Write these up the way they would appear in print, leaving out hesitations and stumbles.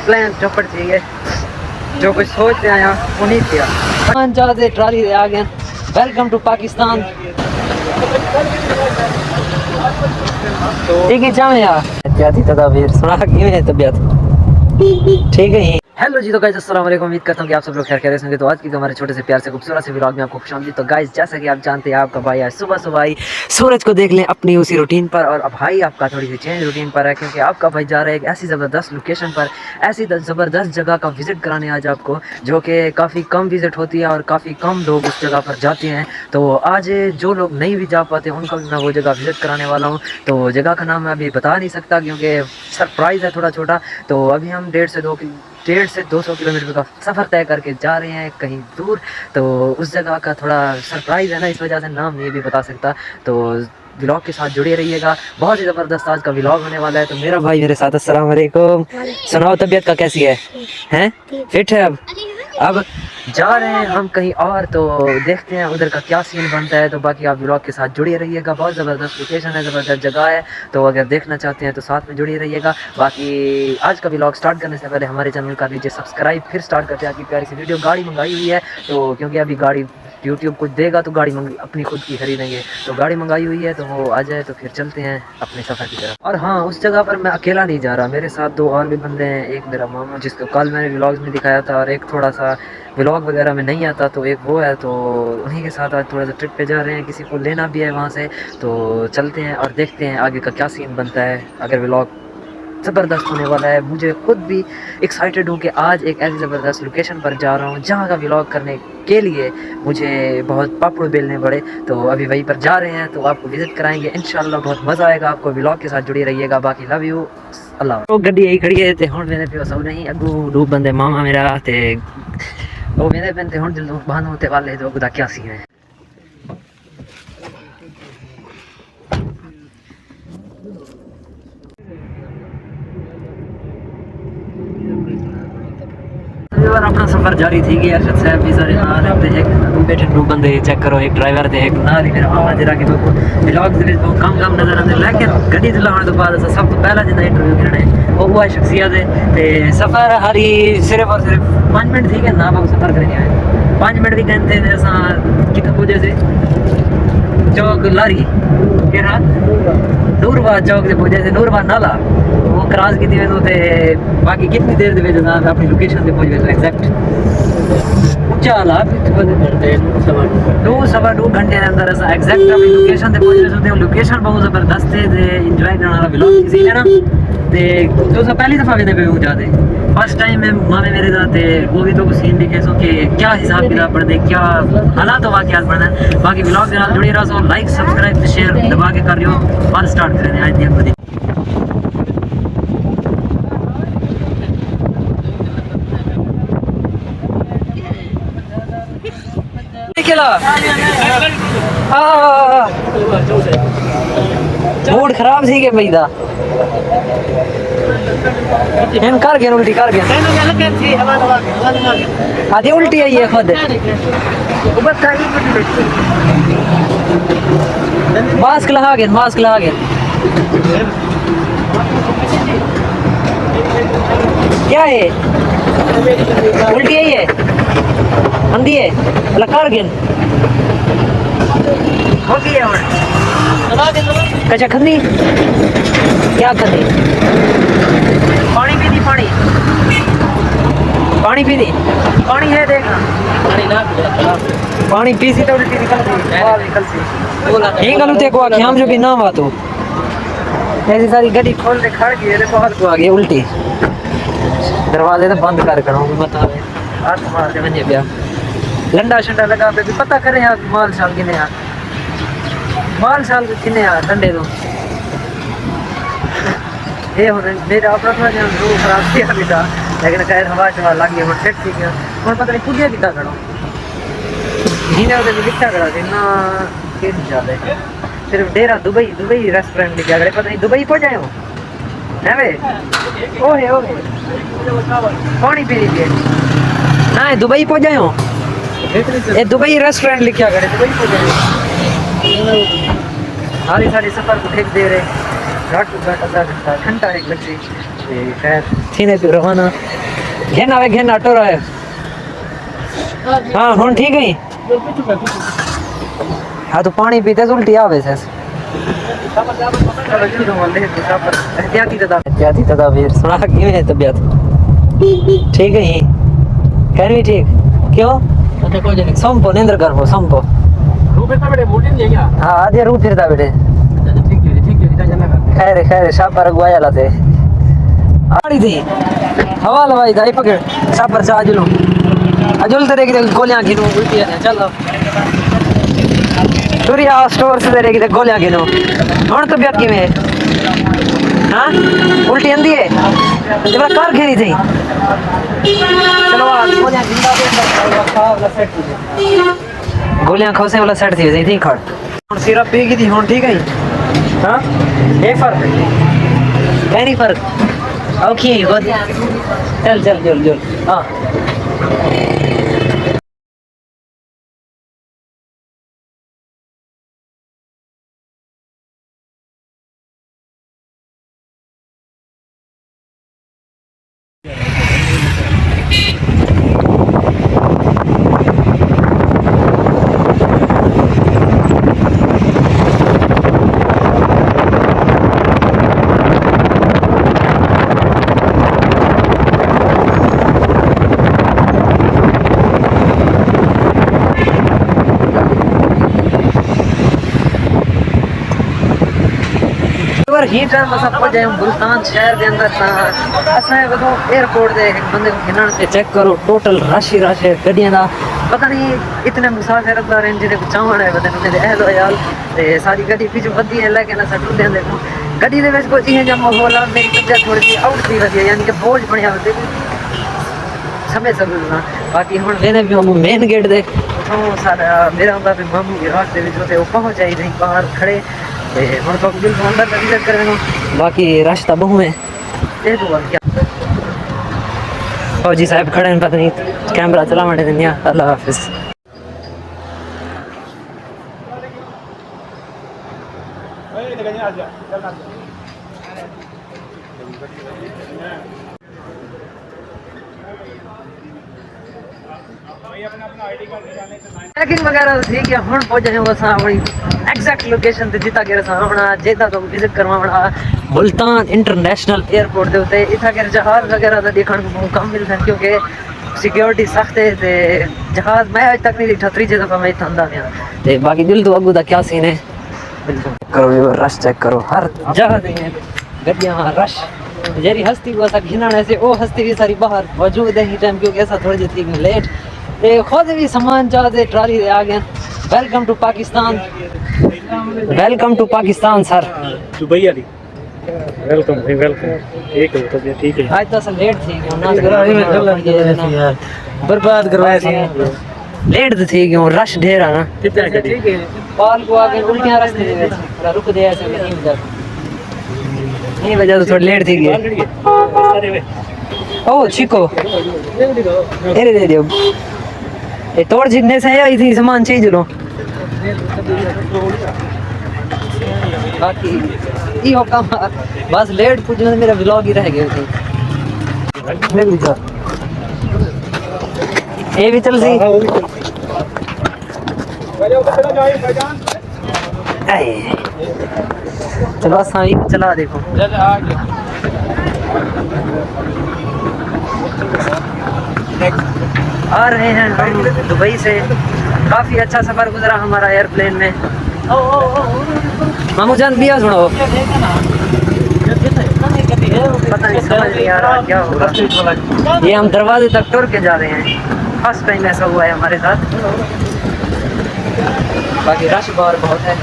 Plan चौपड़ चाहिए जो कुछ सोचते आया वो नहीं किया। चाहते ट्राली दे आ गए। Welcome to Pakistan. ठीक है चाहे यार एहतियाती तदाबीर सुना किवें तबीयत ठीक है। हेलो जी, तो गाइस अस्सलाम वालेकुम। उम्मीद करता हूँ कि आप सब लोग खैर खैरियत से होंगे। तो आज की हमारे छोटे से प्यार से खूबसूरत से व्लॉग में आपको खुशामदीद। तो गाइस जैसा कि आप जानते हैं आपका भाई आज सुबह सुबह ही सूरज को देख लें अपनी उसी रूटीन पर, और अब भाई आपका थोड़ी सी चेंज रूटीन पर है क्योंकि आपका भाई जा रहा है एक ऐसी ज़बरदस्त लोकेशन पर, ऐसी ज़बरदस्त जगह का विज़िट कराने आज आपको, जो कि काफ़ी कम विज़िट होती है और काफ़ी कम लोग उस जगह पर जाते हैं। तो आज जो लोग नहीं भी जा पाते उनको भी मैं वो जगह विज़िट कराने वाला हूँ। तो जगह का नाम मैं अभी बता नहीं सकता क्योंकि सरप्राइज़ है थोड़ा छोटा। तो अभी हम 1.5 से 200 किलोमीटर का सफ़र तय करके जा रहे हैं कहीं दूर। तो उस जगह का थोड़ा सरप्राइज़ है ना, इस वजह से नाम नहीं भी बता सकता। तो व्लॉग के साथ जुड़े रहिएगा, बहुत ही ज़बरदस्त आज का व्लॉग होने वाला है। तो मेरा भाई मेरे साथ, अस्सलाम वालेकुम। सुनाओ तबीयत का कैसी है? हैं फिट है? अब जा रहे हैं हम कहीं और, तो देखते हैं उधर का क्या सीन बनता है। तो बाकी आप व्लॉग के साथ जुड़े रहिएगा, बहुत ज़बरदस्त लोकेशन है, ज़बरदस्त जगह है। तो अगर देखना चाहते हैं तो साथ में जुड़े रहिएगा। बाकी आज का व्लॉग स्टार्ट करने से पहले हमारे चैनल कर लीजिए सब्सक्राइब, फिर स्टार्ट करते हैं। आपकी प्यारी सी वीडियो गाड़ी मंगाई हुई है, तो क्योंकि अभी गाड़ी यूट्यूब कुछ देगा तो गाड़ी अपनी खुद की खरीदेंगे। तो गाड़ी मंगाई हुई है, तो वो आ जाए तो फिर चलते हैं अपने सफ़र की तरफ। और हाँ, उस जगह पर मैं अकेला नहीं जा रहा, मेरे साथ 2 और भी बंदे हैं। एक मेरा मामा जिसको कल मैंने व्लॉग्स में दिखाया था, और एक थोड़ा सा व्लॉग वगैरह में नहीं आता, तो एक वो है। तो उन्हीं के साथ आज थोड़ा सा ट्रिप पे जा रहे हैं, किसी को लेना भी है वहाँ से। तो चलते हैं और देखते हैं आगे का क्या सीन बनता है। अगर व्लॉग ज़बरदस्त होने वाला है, मुझे खुद भी एक्साइटेड हूँ कि आज एक ऐसी ज़बरदस्त लोकेशन पर जा रहा हूँ जहाँ का व्लॉग करने के लिए मुझे बहुत पापड़ बेलने पड़े। तो अभी वहीं पर जा रहे हैं, तो आपको विज़िट कराएंगे इंशाल्लाह, बहुत मज़ा आएगा आपको। व्लॉग के साथ जुड़ी रहिएगा। बाकी लव यू, अल्लाह। तो गड्डी यही खड़ी है, हुण मेरे प्यो सौ नहीं अगू 2 बंदे मामा मेरा ते वो मेरे बंदे हुण जल्दी बहाने होते वाले, तो ओदा क्या सीन है। और अपना सफर जारी थी कि अरशद साहब भी सारे नाल ते एक बैठे 2 बंदे चेक करो, एक ड्राइवर ते एक नाल ही मेरा मामा जरा कि व्लॉग दे बहुत कम नजर आते, लेकिन गड्डी चलाने तो बाद सब तो पहला जिंदा इंटरव्यू करना है वो हुआ शख्सियत है। ते सफर हरी सिर्फ और सिर्फ 5 मिनट थी कि ना हम सफर करके आए। 5 मिनट भी कहते थे असा कितने पूजे से चौक लारी फिर हाँ नूरबाद चौक से पूजे से नूरबाद नाला वो क्रॉस की थी। तो बाकी कितनी देर दे अपनी लोकेशन से पहुंच गए एग्जैक्ट ऊंचा ला 2 घंटे के अंदर ऐसा एग्जैक्ट अपनी लोकेशन से पहुंच गए। लोकेशन बहुत ज़बरदस्त है, एंजॉय करने वाला व्लॉग किसी है ना। ते तो पहली दफ़ा भी पे जाते फर्स्ट टाइम में मामे मेरे जाते वो भी तो सीन दिखे सो कि क्या हिसाब किताब पढ़ते, क्या हालात वाक़यात पढ़ना है। बाकी व्लॉग के नाल जुड़े रहो, सो लाइक सब्सक्राइब शेयर दबा के कर रहे हो और स्टार्ट करें आज दी अगली। मूड खराब थी के भाई दा हम कर गए उल्टी कर गए आधी उल्टी आई है खुद मास्क लगा गए क्या है उल्टी आई है अंधी है लकार गए हो गया कच्चा खन्नी क्या खन्नी पानी पी दी पानी है देखना पानी पी सी तो उल्टी निकलती गलू ते को आख्याम जो भी ना हुआ तो ऐसी सारी गड्डी खोल के खड़ गई है बहुत को आ गई उल्टी दरवाजे तो बंद कर करो बता हाथ मार दे बने पिया लंडा शंडा लगा पे भी पता करें यार माल साल किने आ ठंडे तो ये हो मेरा अपना थोड़ा रूह खराब किया भी था, लेकिन खैर हवा शवा लग गई फिट ठीक है। और पता नहीं पुलिया कितना करो जीने उधर लिखा करा ना के ज्यादा सिर्फ डेरा दुबई रेस्टोरेंट लिखा करे, पता नहीं दुबई पहुंच जाए हो है वे ओहे पानी पी लीजिए ना दुबई पहुंच जाए हो ये दुबई रेस्टोरेंट लिखा करे दुबई पहुंच जाए। सारी सफर को ठीक दे रहे घंटा 1 बजे खैर थीने पे रवाना घेना टोरा है हाँ हुन ठीक है हाँ तो पानी पीते उल्टी आवे से एहतियाती तदाबीर सुना किवें है तबीयत ठीक है करवी ठीक क्यों संपो निंद्र कर वो संपो हाँ आधे रू फिरता बेटे खैर शापर गुआया लाते आड़ी थी हवा लवाई था पकड़ शापर से अजुल तेरे की गोलियां गिनो उल्टी है चलो टूरिया स्टोर से तेरे की गोलियां गिनो हुन तबीयत किवें है हाँ उल्टी आंदी है जरा कार घेरी थी चलो गोलियां खोसे वाला सेट थी थी खड़ सिरप पी की थी हुन ठीक है हाँ ये फर्क नहीं फर्क ओके चल हाँ ही टाइम असां पहुंचे मुल्तान शहर के अंदर असां वो एयरपोर्ट दे एक बंदे को गिनण ते चेक करो टोटल रश है गड्डियां दा पता नहीं इतने मुसाफिर अदार हैं जिन्हें चावण है बदन उन्हें अहलो याल ते सारी गड्डी पिछु बदी है लेकिन असां टुंदे देखो गड्डी दे विच कोई इहे जा माहौल है मेरी तबीयत थोड़ी सी आउट थी वधी यानी कि बोझ बनया होते समय सब बाकी हुन वेने भी हम मेन गेट दे तो सारा मेरा हुंदा भी मामू के रास्ते विच होते वो पहुंच जाई नहीं बाहर खड़े हुन तो बिल अंदर का विजिट करेंगे बाकी रास्ता बहु है ये तो क्या फौजी साहब खड़े हैं पता नहीं कैमरा चला मारे दुनिया अल्लाह हाफिज चेकिंग वगैरह ठीक है हुन पहुंचे हैं बस अपनी एग्जैक्ट लोकेशन ते जिता के सामना जेता तो विजिट करवाना मुल्तान इंटरनेशनल एयरपोर्ट दे उते इथा के जहाज वगैरह दा देखण को मौका मिल है क्योंकि सिक्योरिटी सख्त है ते जहाज मैं आज तक नहीं देखा त्रीजे दफा मैं इथा अंदा गया ते बाकी दिल तो अगू दा क्या सीन है करो ये रश चेक करो हर जगह पे गड्डियां रश जेरी हस्ती को सा घिनाने से ओ हस्ती भी सारी बाहर मौजूद है ही टाइम क्योंकि ऐसा थोड़ी जी थी लेट ते खुद भी सामान चाहते ट्रॉली दे आ गए welcome to Pakistan sir Dubai वाली वेलकम ठीक है तो ठीक है आज तो असल लेट थी बर्बाद करवाया थी लेट थी क्यों रश ढेर है ना कितना ठीक है पाल को आके उल्टियां रास्ते दे रुक दे ऐसे नहीं वजह तो थोड़ी लेट थी ओ चिको अरे दे दियो ये तोड़ जितने से आई थी सामान चाहिए लो बाकी ये हो काम बस लेट पूछने में मेरा व्लॉग ही रह गया थी ये भी चल सी चलो साई चला देखो आ रहे हैं हम दुबई से काफी अच्छा सफर गुजरा हमारा एयरप्लेन में मामू जान बिया सुनाओ पता नहीं समझ नहीं आ रहा क्या होगा ये हम दरवाजे तक टुर के जा रहे हैं फर्स्ट टाइम ऐसा हुआ है हमारे साथ बाकी रश बाहर बहुत है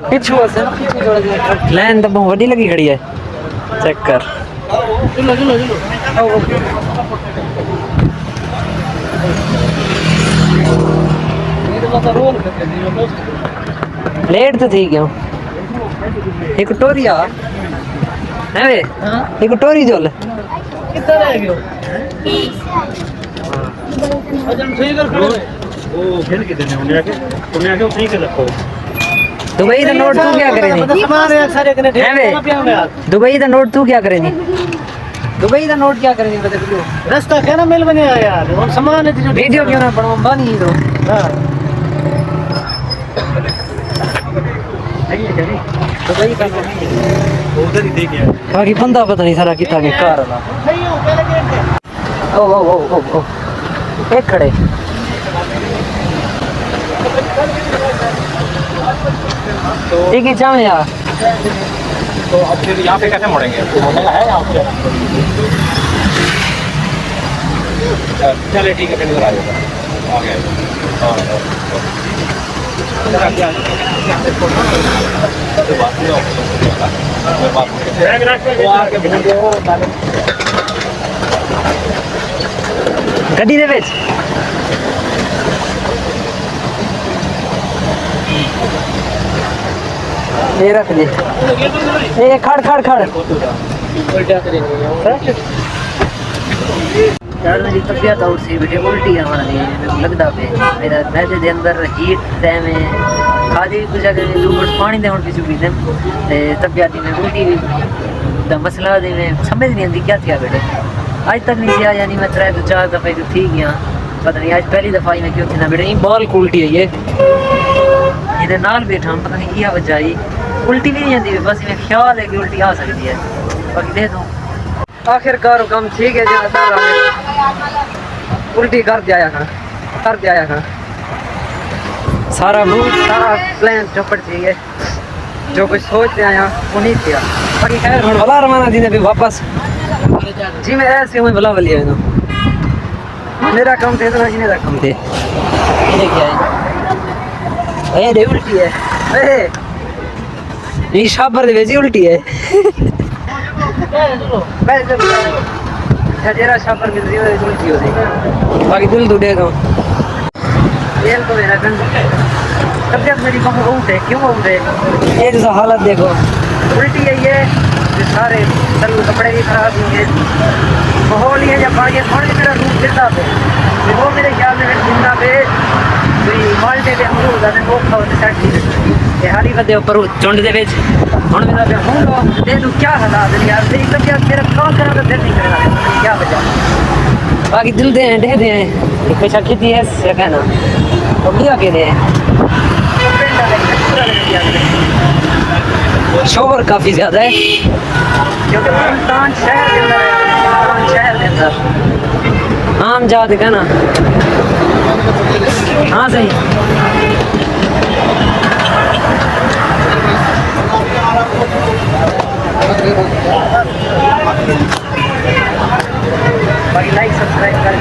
पिछू से लाइन तो बहुत बड़ी लगी खड़ी है चेक कर लेट तो थी क्यों एक टोरिया है वे एक टोरी जोल कितना रह गयो अजन सही कर खड़े ओ फिर के देने उन्हें आके सही कर रखो दुबई का नोट तू क्या करे नहीं दुबई का नोट तू क्या करे नहीं दुबई का नोट क्या करे नहीं बता रास्ता क्या ना मिल बने यार और सामान है वीडियो क्यों ना बनाओ बनी तो हां दुबई का उधर ही देख यार बाकी बंदा पता नहीं सारा कितना के कार वाला नहीं हो पहले गेट है ओ ओ ओ ओ ओ एक खड़े एक ही जाम यार तो अब फिर यहाँ पे कैसे मुड़ेंगे तो मुड़ेगा है यहाँ पे चले ठीक है फिर इधर आ जाओ आ गया गड्डी दे विच ये रख दे ये खड़ खड़ खड़ यार मेरी तबीयत और सी बेटे उल्टी है हमारा नहीं मेरे को लगता पे मेरा मैदे दे अंदर हीट है में खादी कुछ अगर दो घुट पानी दे और भी चुकी दे ते तबीयत में उल्टी दा मसला दे में समझ नहीं आती क्या थया बेटे आज तक नहीं किया यानी मैं 3-4 दफे तो ठीक गया पता नहीं आज पहली दफा ही मैं क्यों थी ना बेटे ये बॉल उल्टी है ये नाल बैठा हम पता नहीं क्या वजह आई उल्टी भी नहीं आती बस मैं ख्याल है कि उल्टी आ सकती है बाकी दे दो आखिरकार काम ठीक है जो उल्टी कर दिया सारा मूड सारा प्लान चौपट चाहिए जो कुछ सोच रहे आया वो नहीं किया बाकी खैर भला रवाना जी ने भी वापस जी मैं ऐसे हूँ भला वाली है ना मेरा काम थे तो जी मेरा काम थे ये क्या है ये उल्टी है ये शाबर दे वेजी उल्टी है जरा शापर की जीवन उल्टी हो रही बाकी दिल तो दे दो दिल तो मेरा गंद तबीयत मेरी बहुत आउट है क्यों आउट है ये जैसा हालत देखो उल्टी है ये सारे तलू कपड़े भी खराब होंगे माहौल ही है जब आगे पानी मेरा रूप गिरता पे वो मेरे ख्याल में जिंदा पे माल्टे पे हम लोग जाते वो खाते सेट ये हारी बदे ऊपर चुंड दे विच हुन मेरा पे हूं लो दे तू क्या हालात है यार तेरी तबीयत मेरा कॉल करा तो दिल नहीं करेगा क्या वजह बाकी दिल दे पेशा खेती है से कहना तो क्या कह रहे हैं शोर काफी ज्यादा है क्योंकि मुल्तान शहर के अंदर आम जात कहना हाँ सही बाकी लाइक सब्सक्राइब कर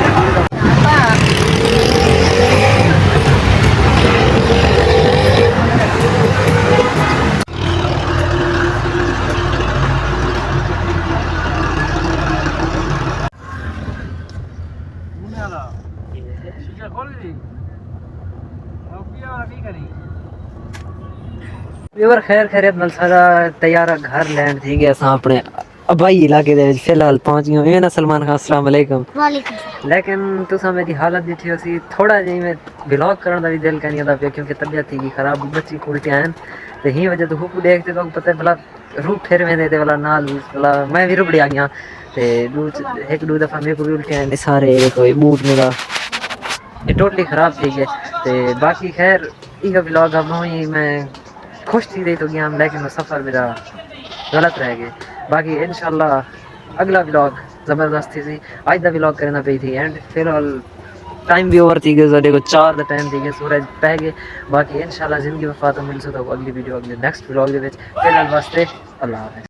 व्यूअर खैर खैरियत नाल सारा तैयार घर लैंड थी गया असां अपने अबाई इलाके दे फिलहाल पहुंच गए मैं ना सलमान खान अस्सलाम वालेकुम लेकिन तुसा मेरी हालत दिखी सी थोड़ा जी मैं व्लॉग करने का भी दिल नहीं आता पे क्योंकि तबीयत थी खराब बच्ची उल्टी आन तो ही वजह तो हुकू देखते तो पता है भला रूप फिर में देते वाला नाल भला मैं भी रुपड़ी आ गया ते एक दो दफा मेरे को भी उल्टी आए सारे कोई बूट मेरा ये टोटली खराब थी है ते बाकी खैर ये व्लॉग अब ही मैं खुश थी रही तो गया लेकिन वो सफ़र मेरा गलत रह गया बाकी इंशाल्लाह अगला व्लॉग ज़बरदस्त थी आज का व्लॉग करना पई थी एंड फिलहाल टाइम भी ओवर थी गए साढ़े को 4 द टाइम थी गए सूरज पै गए बाकी इंशाल्लाह जिंदगी वफा तो मिल सो तो अगली वीडियो अगले नेक्स्ट व्लॉग फिलहाल वास्ते अल्लाह हाफ़िज़।